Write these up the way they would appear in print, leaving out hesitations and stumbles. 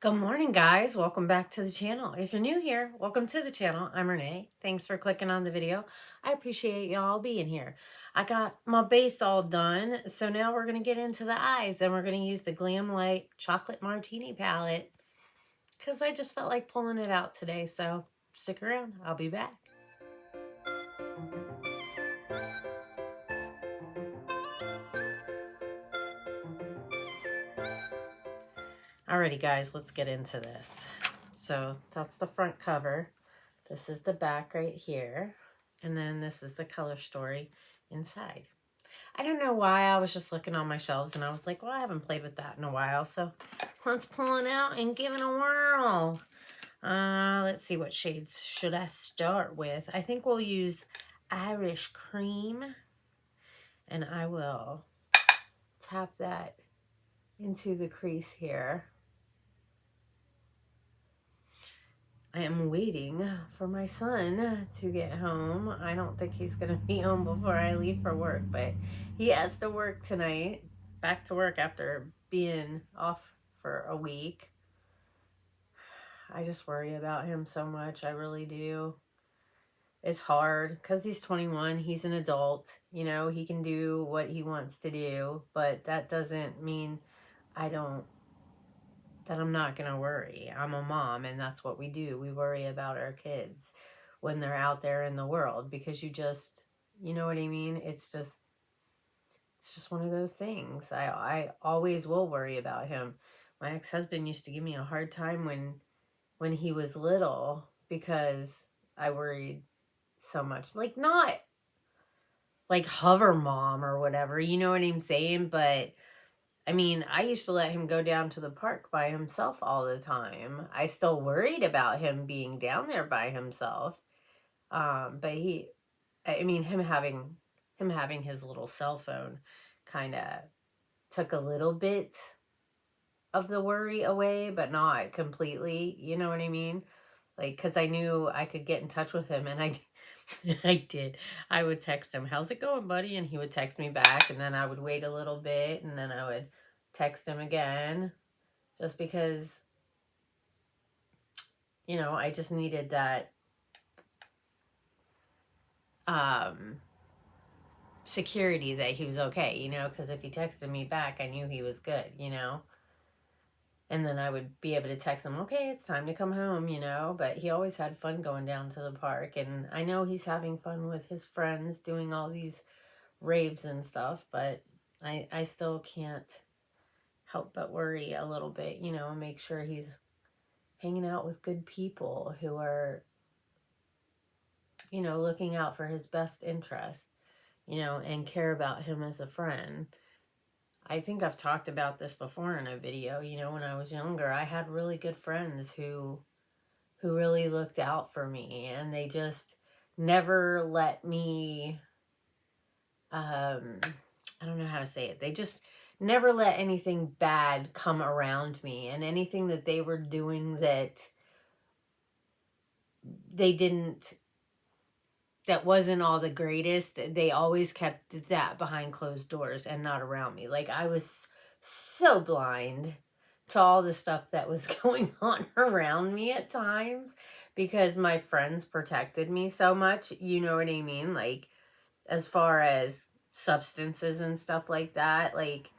Good morning, guys. Welcome back to the channel. If you're new here, welcome to the channel. I'm Renee. Thanks for clicking on the video. I appreciate y'all being here. I got my base all done, so now we're going to get into the eyes, and we're going to use the Glamlite Chocolate Martini palette because I just felt like pulling it out today, so stick around. I'll be back. Alrighty, guys, let's get into this. So that's the front cover. This is the back right here. And then this is the color story inside. I don't know why. I was just looking on my shelves and I was like, well, I haven't played with that in a while. So let's pull it out and give it a whirl. Let's see, what shades should I start with? I think we'll use Irish Cream. And I will tap that into the crease here. I am waiting for my son to get home. I don't think he's going to be home before I leave for work, but he has to work tonight. Back to work after being off for a week. I just worry about him so much. I really do. It's hard because he's 21. He's an adult. You know, he can do what he wants to do, but that doesn't mean that I'm not going to worry. I'm a mom, and that's what we do. We worry about our kids when they're out there in the world because you know what I mean? It's just one of those things. I always will worry about him. My ex-husband used to give me a hard time when he was little because I worried so much. Like, not like hover mom or whatever, you know what I'm saying? But I mean, I used to let him go down to the park by himself all the time. I still worried about him being down there by himself. But him having his little cell phone kind of took a little bit of the worry away, but not completely. You know what I mean? Like, because I knew I could get in touch with him, and I did. I would text him, "How's it going, buddy?" And he would text me back, and then I would wait a little bit, and then I would text him again, just because, I just needed that security that he was okay, because if he texted me back, I knew he was good, and then I would be able to text him, "Okay, it's time to come home," but he always had fun going down to the park, and I know he's having fun with his friends doing all these raves and stuff, but I still can't help but worry a little bit, and make sure he's hanging out with good people who are, looking out for his best interest, and care about him as a friend. I think I've talked about this before in a video. When I was younger, I had really good friends who really looked out for me, and they just never let me, I don't know how to say it. They just never let anything bad come around me, and anything that they were doing that that wasn't all the greatest, they always kept that behind closed doors and not around me. Like, I was so blind to all the stuff that was going on around me at times because my friends protected me so much, you know what I mean? Like, as far as substances and stuff like that, like,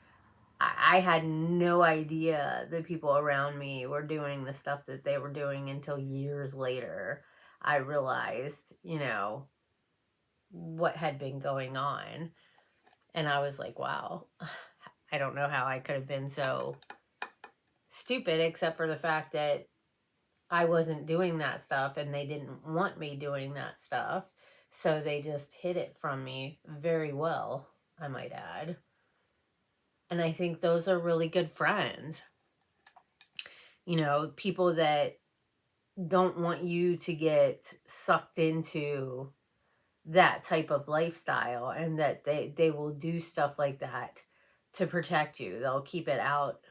I had no idea the people around me were doing the stuff that they were doing until years later. I realized, what had been going on. And I was like, wow, I don't know how I could have been so stupid, except for the fact that I wasn't doing that stuff and they didn't want me doing that stuff. So they just hid it from me very well, I might add. And I think those are really good friends. People that don't want you to get sucked into that type of lifestyle, and that they will do stuff like that to protect you. They'll keep it out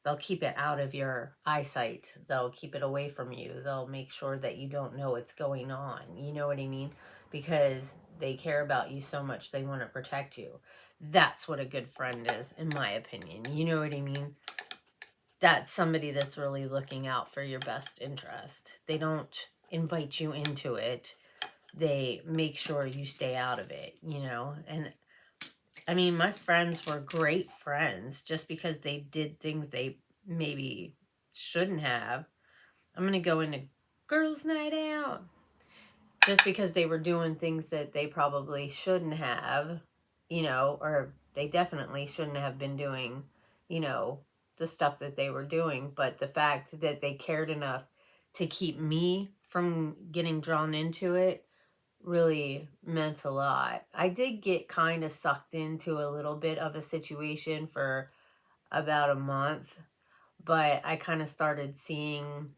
of your eyesight. They'll keep it away from you. They'll make sure that you don't know what's going on. You know what I mean? Because they care about you so much, they want to protect you. That's what a good friend is, in my opinion. You know what I mean? that's somebody that's really looking out for your best interest. They don't invite you into it. They make sure you stay out of it, you know? And I mean, my friends were great friends just because they did things they maybe shouldn't have. I'm going to go into girls' night out just because they were doing things that they probably shouldn't have, you know, or they definitely shouldn't have been doing, you know, the stuff that they were doing. But the fact that they cared enough to keep me from getting drawn into it really meant a lot. I did get kind of sucked into a little bit of a situation for about a month, but I kind of started seeing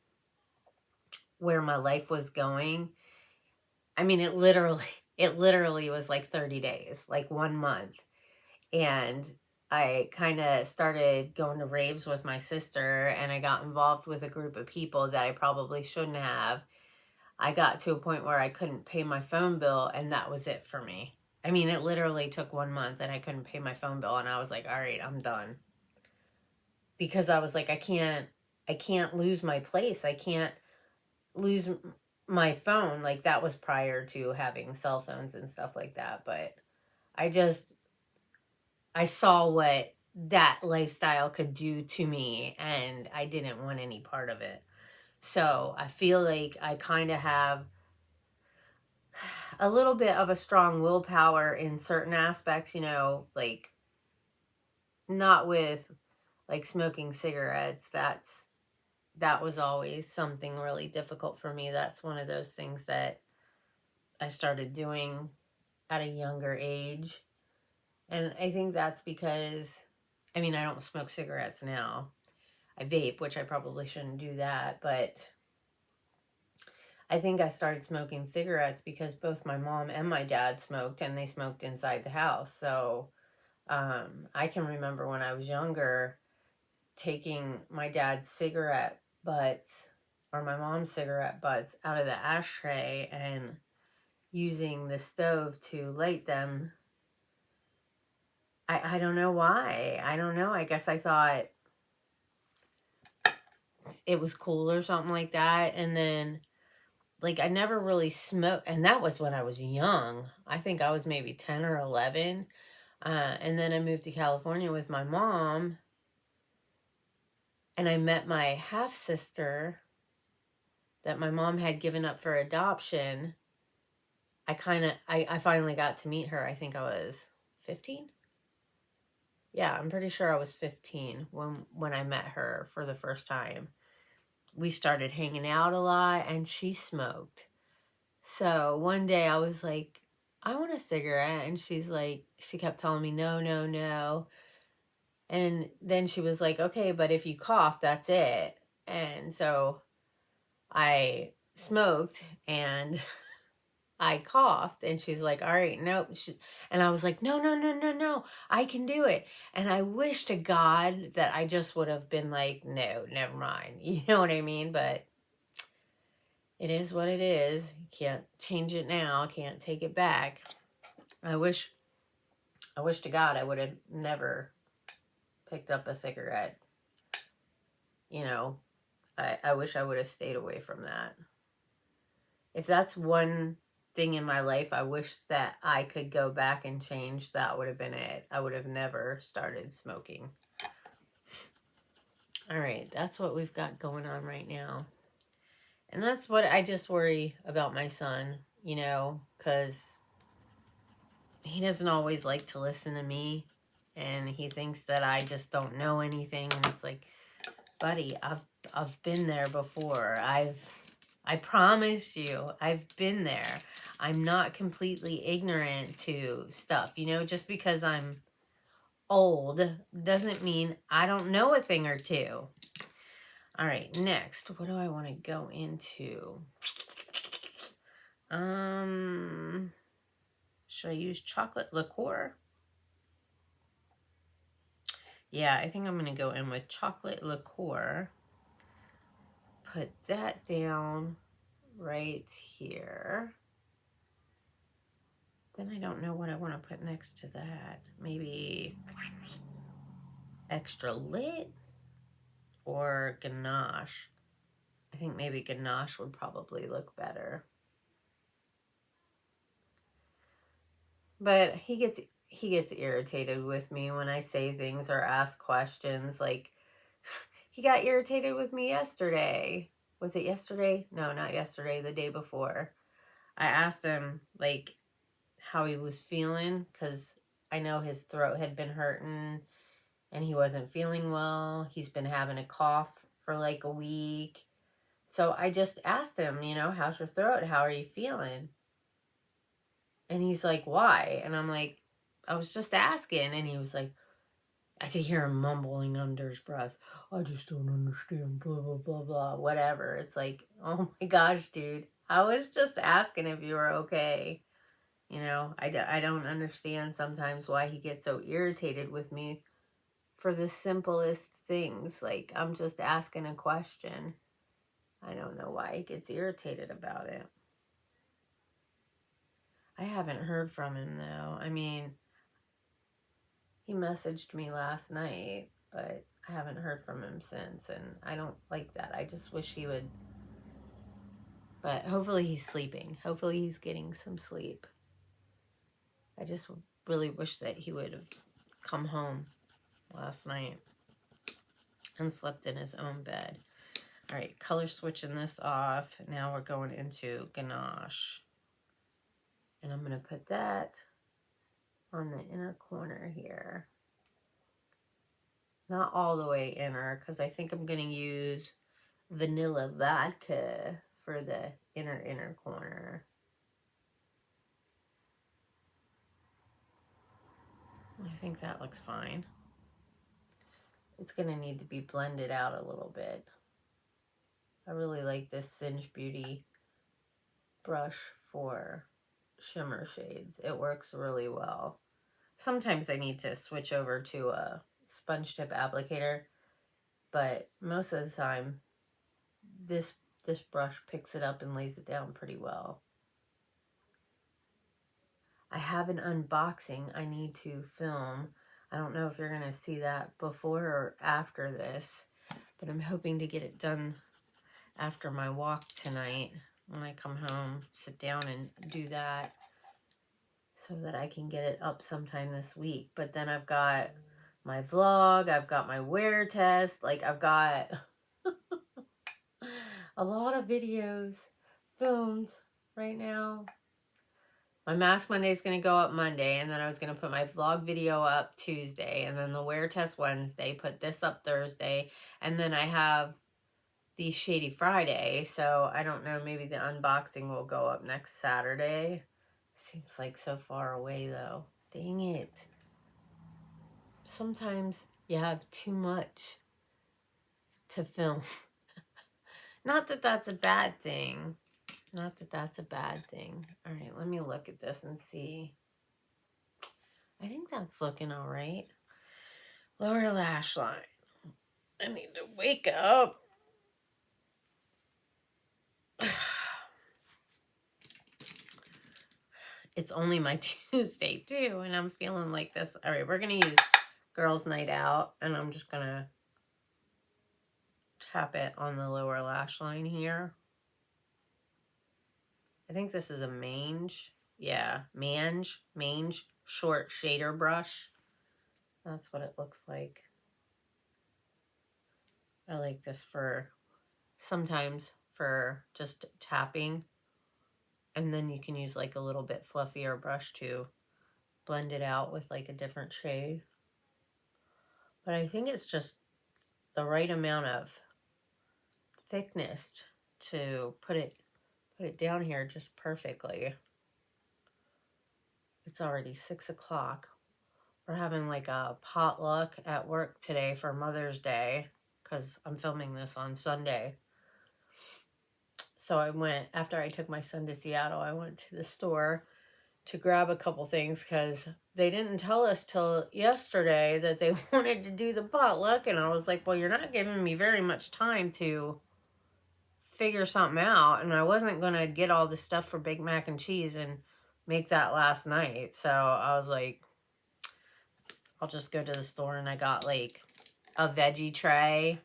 where my life was going. I mean, it literally was like 30 days, like 1 month. And I kind of started going to raves with my sister, and I got involved with a group of people that I probably shouldn't have. I got to a point where I couldn't pay my phone bill, and that was it for me. I mean, it literally took 1 month and I couldn't pay my phone bill, and I was like, all right, I'm done. Because I was like, I can't lose my place. I can't lose my phone. Like, that was prior to having cell phones and stuff like that. But I saw what that lifestyle could do to me, and I didn't want any part of it. So I feel like I kind of have a little bit of a strong willpower in certain aspects, you know, like not with like smoking cigarettes. That was always something really difficult for me. That's one of those things that I started doing at a younger age. And I think that's because, I mean, I don't smoke cigarettes now. I vape, which I probably shouldn't do that, but I think I started smoking cigarettes because both my mom and my dad smoked, and they smoked inside the house. So I can remember when I was younger taking my dad's cigarette butts or my mom's cigarette butts out of the ashtray and using the stove to light them. I don't know why. I don't know. I guess I thought it was cool or something like that. And then, like, I never really smoked. And that was when I was young. I think I was maybe 10 or 11. And then I moved to California with my mom. And I met my half-sister that my mom had given up for adoption. I finally got to meet her. I think I was 15. Yeah, I'm pretty sure I was 15 when I met her for the first time. We started hanging out a lot, and she smoked. So one day I was like, I want a cigarette. And she's like, she kept telling me, no, no, no. And then she was like, okay, but if you cough, that's it. And so I smoked, and I coughed, and she's like, all right, nope. And I was like, no, no, no, no, no, I can do it. And I wish to God that I just would have been like, no, never mind. You know what I mean? But it is what it is. You can't change it now. Can't take it back. I wish to God I would have never picked up a cigarette. You know, I wish I would have stayed away from that. If that's one thing in my life I wish that I could go back and change, that would have been it. I would have never started smoking. All right, that's what we've got going on right now. And that's what I just worry about my son, you know, because he doesn't always like to listen to me, and he thinks that I just don't know anything. And it's like, buddy, I've been there before. I promise you, I've been there. I'm not completely ignorant to stuff. You know, just because I'm old doesn't mean I don't know a thing or two. All right, next, what do I want to go into? Should I use chocolate liqueur? Yeah, I think I'm going to go in with chocolate liqueur. Put that down right here. Then I don't know what I want to put next to that. Maybe extra lit? or ganache. I think maybe ganache would probably look better. But he gets irritated with me when I say things or ask questions. Like, he got irritated with me yesterday. Was it yesterday? No, not yesterday, the day before. I asked him, like, how he was feeling, because I know his throat had been hurting and he wasn't feeling well. He's been having a cough for like a week. So I just asked him, you know, how's your throat? How are you feeling? And he's like, why? And I'm like, I was just asking. And he was like, I could hear him mumbling under his breath. I just don't understand, blah, blah, blah, blah, whatever. It's like, oh my gosh, dude. I was just asking if you were okay. You know, I don't understand sometimes why he gets so irritated with me for the simplest things. Like, I'm just asking a question. I don't know why he gets irritated about it. I haven't heard from him, though. I mean, he messaged me last night, but I haven't heard from him since, and I don't like that. I just wish he would. But hopefully he's sleeping. Hopefully he's getting some sleep. I just really wish that he would have come home last night and slept in his own bed. All right, color switching this off. Now we're going into ganache. And I'm going to put that on the inner corner here. Not all the way inner, because I think I'm going to use vanilla vodka for the inner corner. I think that looks fine. It's going to need to be blended out a little bit. I really like this Singe Beauty brush for shimmer shades. It works really well. Sometimes I need to switch over to a sponge tip applicator, but most of the time this brush picks it up and lays it down pretty well. I have an unboxing I need to film. I don't know if you're going to see that before or after this, but I'm hoping to get it done after my walk tonight. When I come home, sit down and do that so that I can get it up sometime this week. But then I've got my vlog, I've got my wear test, like I've got a lot of videos filmed right now. My Mask Monday is going to go up Monday, and then I was going to put my vlog video up Tuesday, and then the wear test Wednesday, put this up Thursday, and then I have the Shady Friday, so I don't know, maybe the unboxing will go up next Saturday. Seems like so far away, though. Dang it. Sometimes you have too much to film. Not that that's a bad thing. Not that that's a bad thing. All right, let me look at this and see. I think that's looking all right. Lower lash line. I need to wake up. It's only my Tuesday, too, and I'm feeling like this. All right, we're going to use Girls Night Out, and I'm just going to tap it on the lower lash line here. I think this is a mange. Yeah, mange short shader brush. That's what it looks like. I like this for sometimes for just tapping. And then you can use like a little bit fluffier brush to blend it out with like a different shade. But I think it's just the right amount of thickness to put it down here just perfectly. It's already 6 o'clock. We're having like a potluck at work today for Mother's Day because I'm filming this on Sunday. So I went, after I took my son to Seattle, I went to the store to grab a couple things because they didn't tell us till yesterday that they wanted to do the potluck. And I was like, well, you're not giving me very much time to figure something out. And I wasn't going to get all the stuff for Big Mac and cheese and make that last night. So I was like, I'll just go to the store, and I got like a veggie tray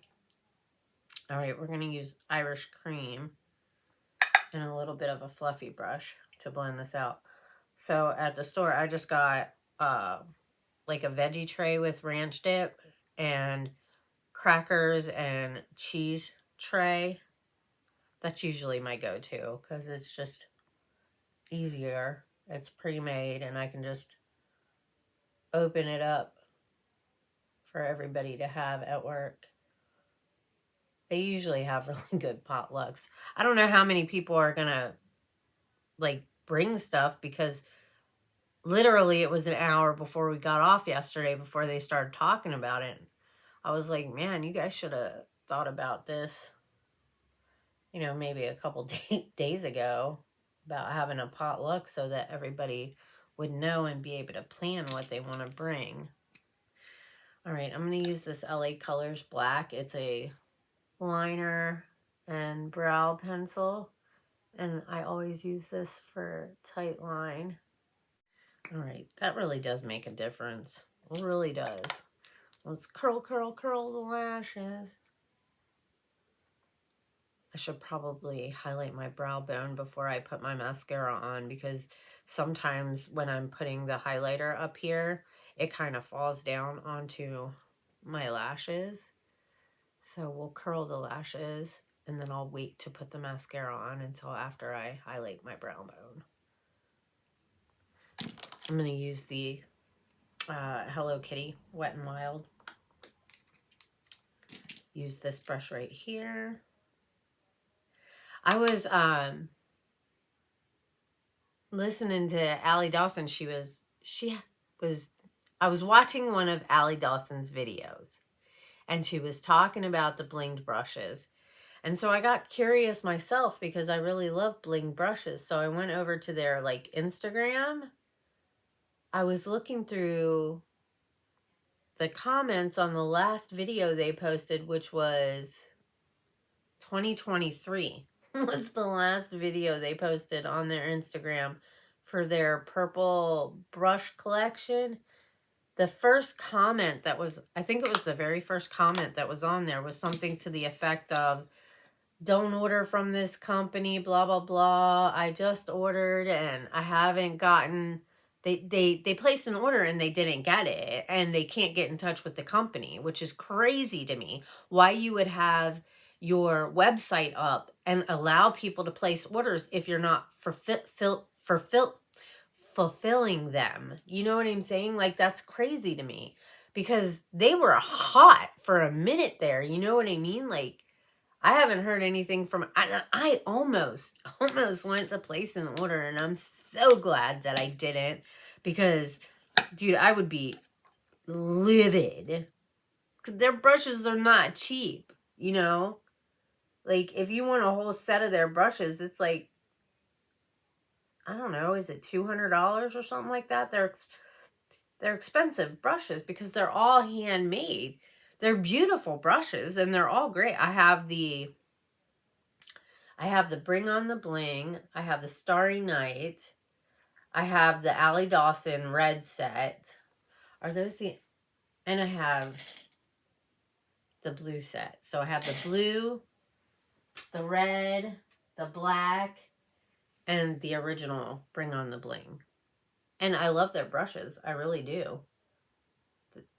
All right, we're going to use Irish cream and a little bit of a fluffy brush to blend this out. So at the store, I just got like a veggie tray with ranch dip and crackers and cheese tray. That's usually my go-to because it's just easier. It's pre-made and I can just open it up for everybody to have at work. They usually have really good potlucks. I don't know how many people are gonna like bring stuff because literally it was an hour before we got off yesterday before they started talking about it. I was like, man, you guys should have thought about this, you know, maybe a couple days ago about having a potluck so that everybody would know and be able to plan what they want to bring. All right, I'm going to use this LA Colors Black. It's a liner and brow pencil, and I always use this for tight line. All right, that really does make a difference. It really does. Let's curl, curl, curl the lashes. I should probably highlight my brow bone before I put my mascara on because sometimes when I'm putting the highlighter up here, it kind of falls down onto my lashes. So we'll curl the lashes and then I'll wait to put the mascara on until after I highlight my brow bone. I'm going to use the Hello Kitty Wet n Wild. Use this brush right here. I was listening to Allie Dawson. I was watching one of Allie Dawson's videos and she was talking about the blinged brushes. And so I got curious myself because I really love bling brushes. So I went over to their like Instagram. I was looking through the comments on the last video they posted, which was 2023 was the last video they posted on their Instagram for their purple brush collection. The first comment that was, I think it was the very first comment that was on there was something to the effect of, don't order from this company, blah, blah, blah. I just ordered and I haven't gotten, they placed an order and they didn't get it and they can't get in touch with the company, which is crazy to me. Why you would have your website up and allow people to place orders if you're not fulfilling them. You know what I'm saying? Like, that's crazy to me because they were hot for a minute there. You know what I mean? Like, I haven't heard anything from, I almost went to place an order and I'm so glad that I didn't because, dude, I would be livid. Their brushes are not cheap, you know? Like, if you want a whole set of their brushes, it's like, I don't know, is it $200 or something like that? They're expensive brushes because they're all handmade. They're beautiful brushes and they're all great. I have the Bring On the Bling. I have the Starry Night. I have the Allie Dawson red set. Are those the... And I have the blue set. So I have the blue, the red, the black, and the original Bring On the Bling. And I love their brushes. I really do.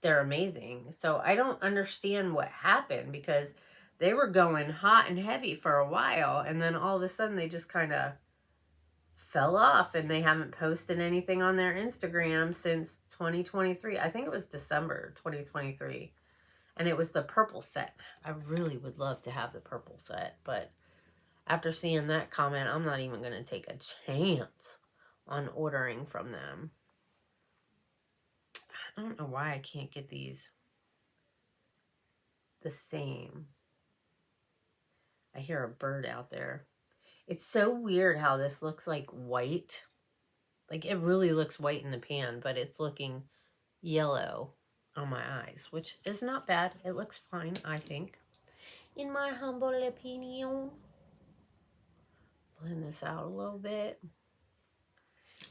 They're amazing. So I don't understand what happened because they were going hot and heavy for a while. And then all of a sudden they just kind of fell off and they haven't posted anything on their Instagram since 2023. I think it was December 2023. And it was the purple set. I really would love to have the purple set. But after seeing that comment, I'm not even going to take a chance on ordering from them. I don't know why I can't get these the same. I hear a bird out there. It's so weird how this looks like white. Like, it really looks white in the pan, but it's looking yellow on my eyes, which is not bad. It looks fine, I think, in my humble opinion. Blend this out a little bit.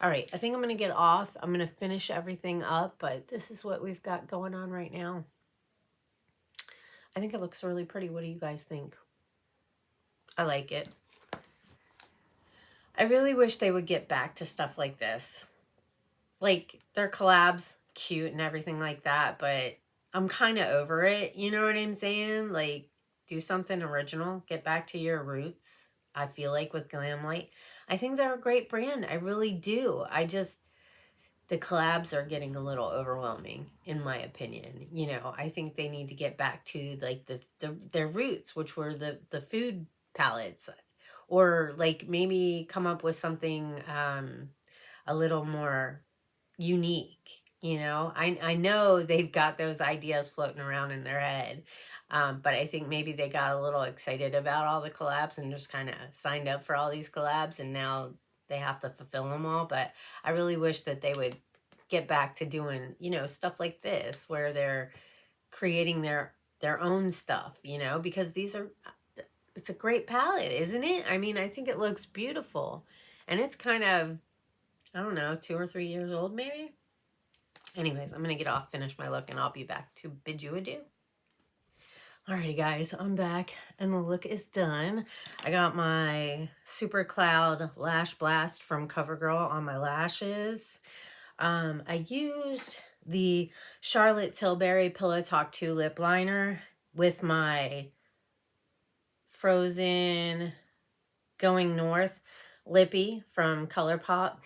All right, I think I'm going to get off. I'm going to finish everything up, but this is what we've got going on right now. I think it looks really pretty. What do you guys think? I like it. I really wish they would get back to stuff like this. Like, their collabs, cute and everything like that, but I'm kind of over it. You know what I'm saying? Like, do something original. Get back to your roots. I feel like with Glamlite. I think they're a great brand. I really do. The collabs are getting a little overwhelming, in my opinion. You know, I think they need to get back to, like, their roots, which were the food palettes. Or, like, maybe come up with something a little more unique. You know, I know they've got those ideas floating around in their head, but I think maybe they got a little excited about all the collabs and just kind of signed up for all these collabs, and now they have to fulfill them all. But I really wish that they would get back to doing, you know, stuff like this where they're creating their own stuff, you know, because it's a great palette, isn't it? I mean, I think it looks beautiful, and it's kind of, I don't know, 2 or 3 years old maybe. Anyways, I'm going to get off, finish my look, and I'll be back to bid you adieu. Alrighty, guys, I'm back, and the look is done. I got my Super Cloud Lash Blast from CoverGirl on my lashes. I used the Charlotte Tilbury Pillow Talk 2 lip liner with my Frozen Going North Lippy from ColourPop.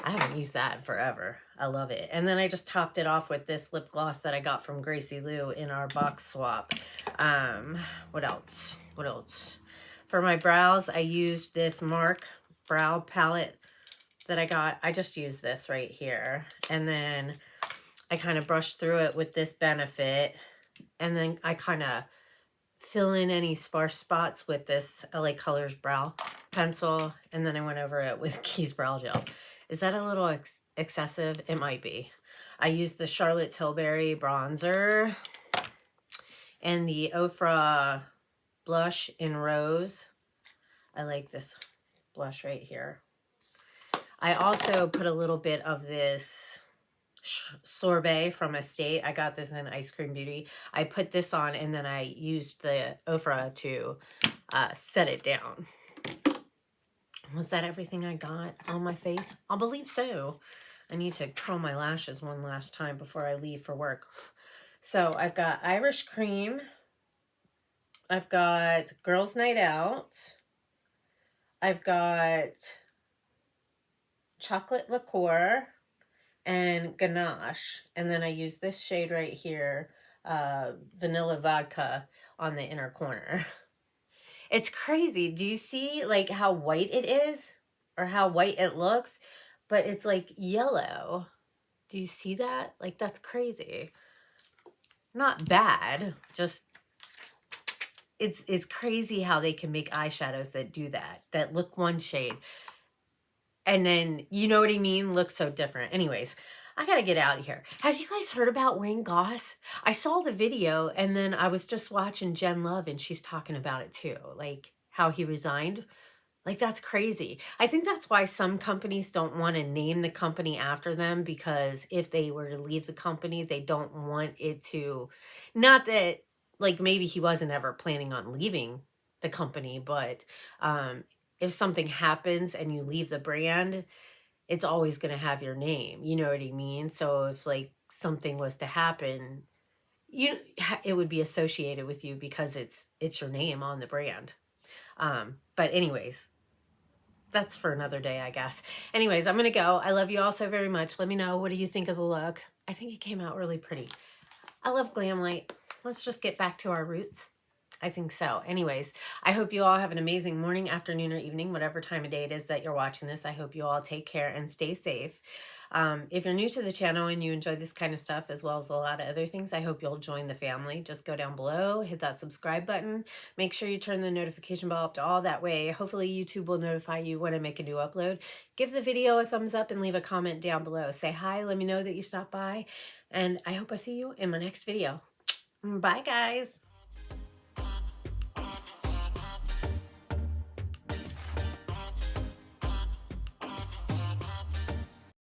I haven't used that in forever. I love it. And then I just topped it off with this lip gloss that I got from Gracie Lou in our box swap. What else? What else? For my brows, I used this Mark brow palette that I got. I just used this right here. And then I kind of brushed through it with this Benefit. And then I kind of fill in any sparse spots with this LA Colors brow pencil. And then I went over it with Keys Brow Gel. Is that a little excessive? It might be. I used the Charlotte Tilbury bronzer and the Ofra blush in Rose. I like this blush right here. I also put a little bit of this Sorbet from Estate. I got this in Eyescream Beauty. I put this on, and then I used the Ofra to set it down. Was that everything I got on my face? I believe so. I need to curl my lashes one last time before I leave for work. So I've got Irish Cream. I've got Girls Night Out. I've got Chocolate Liqueur and Ganache. And then I use this shade right here, Vanilla Vodka, on the inner corner. It's crazy. Do you see like how white it is or how white it looks? But it's like yellow. Do you see that? Like, that's crazy. Not bad. Just, it's crazy how they can make eyeshadows that do that. That look one shade. And then, you know what I mean? Look so different. Anyways, I gotta get out of here. Have you guys heard about Wayne Goss? I saw the video, and then I was just watching Jen Love, and she's talking about it too. Like, how he resigned. Like, that's crazy. I think that's why some companies don't want to name the company after them, because if they were to leave the company, they don't want it to, not that, like, maybe he wasn't ever planning on leaving the company, but if something happens and you leave the brand, it's always going to have your name. You know what I mean? So if, like, something was to happen, it would be associated with you because it's your name on the brand. But anyways, that's for another day, I guess. Anyways, I'm going to go. I love you all so very much. Let me know, what do you think of the look? I think it came out really pretty. I love Glamlite. Let's just get back to our roots. I think so. Anyways, I hope you all have an amazing morning, afternoon, or evening, whatever time of day it is that you're watching this. I hope you all take care and stay safe. If you're new to the channel and you enjoy this kind of stuff as well as a lot of other things, I hope you'll join the family. Just go down below, hit that subscribe button. Make sure you turn the notification bell up to all. That way, hopefully YouTube will notify you when I make a new upload. Give the video a thumbs up and leave a comment down below. Say hi, let me know that you stopped by, and I hope I see you in my next video. Bye, guys.